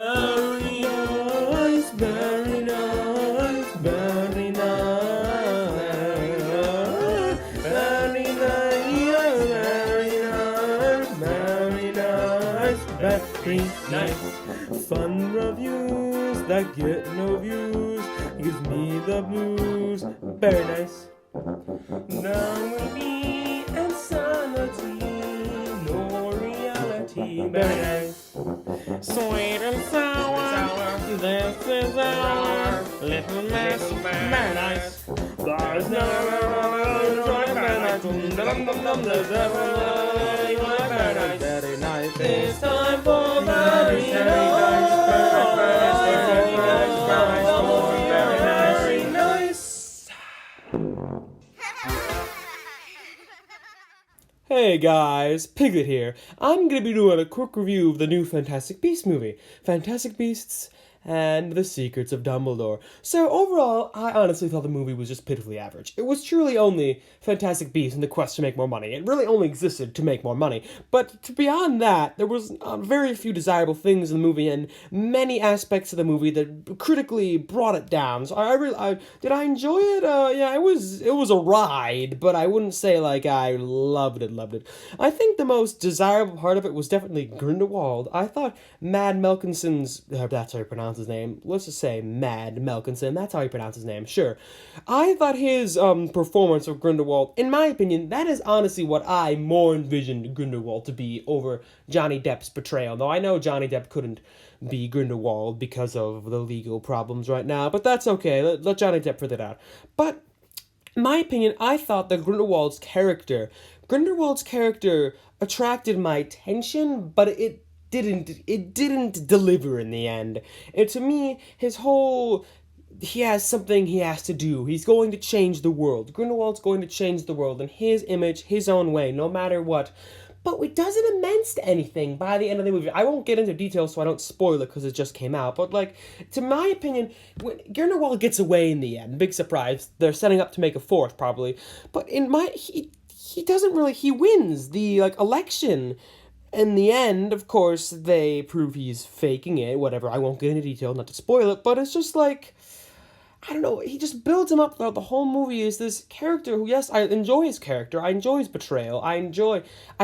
Very nice, very nice, very nice. Very nice, very nice, very nice, very nice. Fun reviews that get no views gives me the blues. Very nice. Now will be insanity, no reality. Very nice. Sweet and sour, this is our little mess. Very nice. There's never very nice. Very nice. It's time for very nice. Very nice. Hey guys, Piglet here. I'm gonna be doing a quick review of the new Fantastic Beasts movie, Fantastic Beasts and the Secrets of Dumbledore. So overall, I honestly thought the movie was just pitifully average. It was truly only Fantastic Beasts and the quest to make more money. It really only existed to make more money. But beyond that, there was very few desirable things in the movie and many aspects of the movie that critically brought it down. So did I enjoy it? Yeah, it was a ride, but I wouldn't say like I loved it. I think the most desirable part of it was definitely Grindelwald. I thought Mad Melkinson's, that's how you pronounce his name. Let's just say Mad Melkinson. That's how you pronounce his name. Sure. I thought his performance of Grindelwald, in my opinion, that is honestly what I more envisioned Grindelwald to be over Johnny Depp's portrayal. Though I know Johnny Depp couldn't be Grindelwald because of the legal problems right now, but that's okay. Let Johnny Depp figure that out. But in my opinion, I thought that Grindelwald's character attracted my attention, but it didn't deliver in the end. And to me, he has something he has to do. He's going to change the world. Grindelwald's going to change the world in his image, his own way, no matter what. But it doesn't amount to anything by the end of the movie. I won't get into details so I don't spoil it because it just came out. But, to my opinion, when Grindelwald gets away in the end, big surprise, they're setting up to make a fourth, probably. But he doesn't really, he wins the, election. In the end, of course, they prove he's faking it, whatever. I won't get into detail, not to spoil it, but it's just I don't know, he just builds him up throughout the whole movie as this character who, yes, I enjoy his character, I enjoy his portrayal, I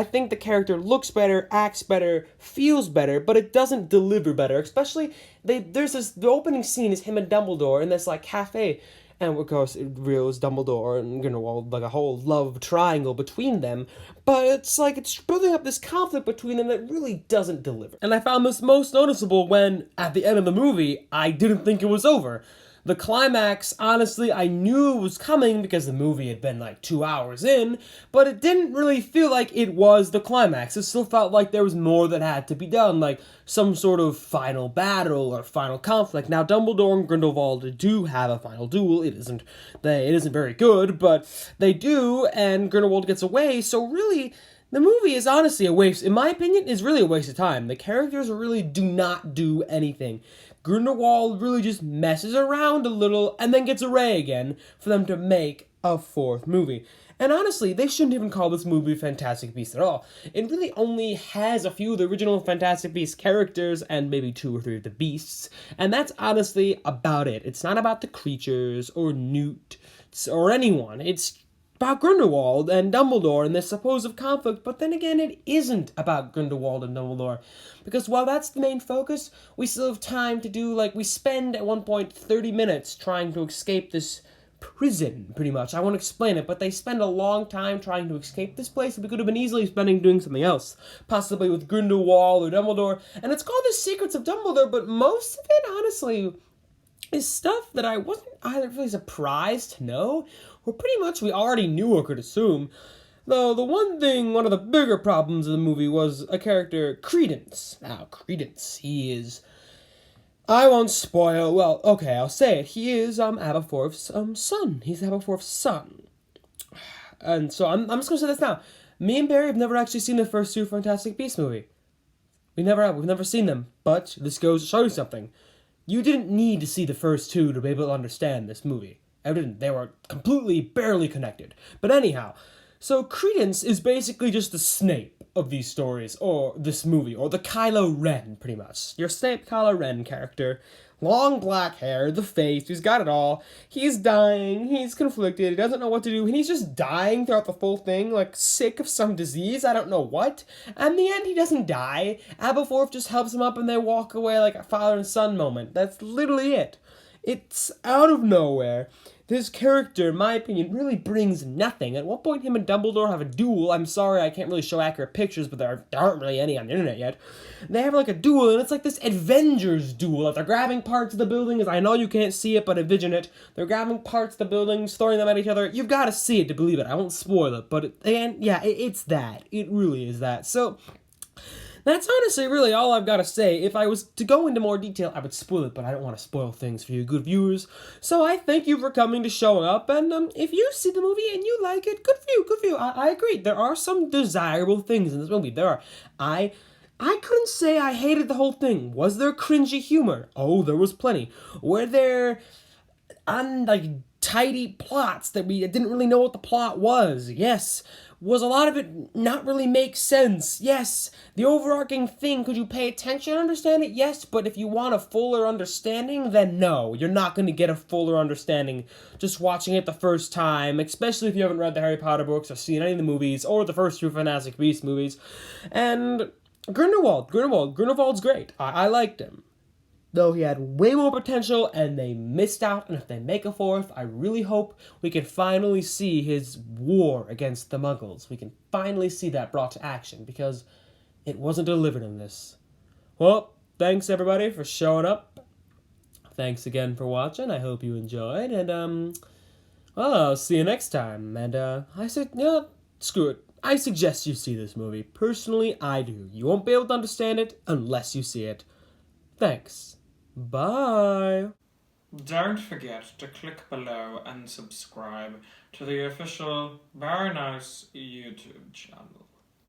think the character looks better, acts better, feels better, but it doesn't deliver better, especially, the opening scene is him and Dumbledore in this, cafe, and of course it reveals Dumbledore and Grindelwald, a whole love triangle between them, but it's building up this conflict between them that really doesn't deliver. And I found this most noticeable when, at the end of the movie, I didn't think it was over. The climax, honestly, I knew it was coming because the movie had been 2 hours in, but it didn't really feel like it was the climax. It still felt like there was more that had to be done, some sort of final battle or final conflict. Now, Dumbledore and Grindelwald do have a final duel. It isn't very good, but they do, and Grindelwald gets away, so really, the movie is honestly a waste, in my opinion, is really a waste of time. The characters really do not do anything. Grindelwald really just messes around a little and then gets away again for them to make a fourth movie. And honestly, they shouldn't even call this movie Fantastic Beasts at all. It really only has a few of the original Fantastic Beasts characters and maybe 2 or 3 of the beasts. And that's honestly about it. It's not about the creatures or Newt or anyone. It's about Grindelwald and Dumbledore and this supposed conflict, but then again, it isn't about Grindelwald and Dumbledore. Because while that's the main focus, we still have time to do, we spend at one point 30 minutes trying to escape this prison, pretty much. I won't explain it, but they spend a long time trying to escape this place that we could have been easily spending doing something else. Possibly with Grindelwald or Dumbledore. And it's called The Secrets of Dumbledore, but most of it, honestly, is stuff that I wasn't either really surprised to know, or pretty much we already knew or could assume. Though one of the bigger problems of the movie was a character, Credence. Now, Credence, he is, I won't spoil, well, okay, I'll say it. He is Aberforth's son. He's Aberforth's son. And so I'm just going to say this now. Me and Barry have never actually seen the first 2 Fantastic Beasts movie. We never have. We've never seen them. But this goes to show you something. You didn't need to see the first 2 to be able to understand this movie. I didn't. They were completely, barely connected. But anyhow, So Credence is basically just the Snape of these stories, or this movie, or the Kylo Ren, pretty much. Your Snape Kylo Ren character. Long black hair, the face, he's got it all. He's dying, he's conflicted, he doesn't know what to do, and he's just dying throughout the full thing, like sick of some disease, I don't know what. And in the end, he doesn't die. Aberforth just helps him up and they walk away like a father and son moment. That's literally it. It's out of nowhere. This character, in my opinion, really brings nothing. At one point, him and Dumbledore have a duel. I'm sorry, I can't really show accurate pictures, but there aren't really any on the internet yet. They have like a duel, and it's like this Avengers duel. Like they're grabbing parts of the buildings. I know you can't see it, but envision it. They're grabbing parts of the buildings, throwing them at each other. You've got to see it to believe it. I won't spoil it, but it's that. It really is that. So that's honestly really all I've got to say. If I was to go into more detail, I would spoil it, but I don't want to spoil things for you good viewers. So I thank you for coming to show up, and if you see the movie and you like it, good for you, good for you. I agree. There are some desirable things in this movie. There are. I couldn't say I hated the whole thing. Was there cringy humor? Oh, there was plenty. Were there tidy plots that we didn't really know what the plot was? Yes. Was a lot of it not really make sense? Yes. The overarching thing, could you pay attention and understand it? Yes, but if you want a fuller understanding, then no. You're not going to get a fuller understanding just watching it the first time, especially if you haven't read the Harry Potter books or seen any of the movies or the first two Fantastic Beasts movies. And Grindelwald's great. I liked him. Though he had way more potential and they missed out, and if they make a fourth, I really hope we can finally see his war against the Muggles. We can finally see that brought to action, because it wasn't delivered in this. Well, thanks everybody for showing up. Thanks again for watching. I hope you enjoyed, and well, I'll see you next time. And I said, screw it. I suggest you see this movie. Personally, I do. You won't be able to understand it unless you see it. Thanks. Bye. Don't forget to click below and subscribe to the official Very Nice YouTube channel.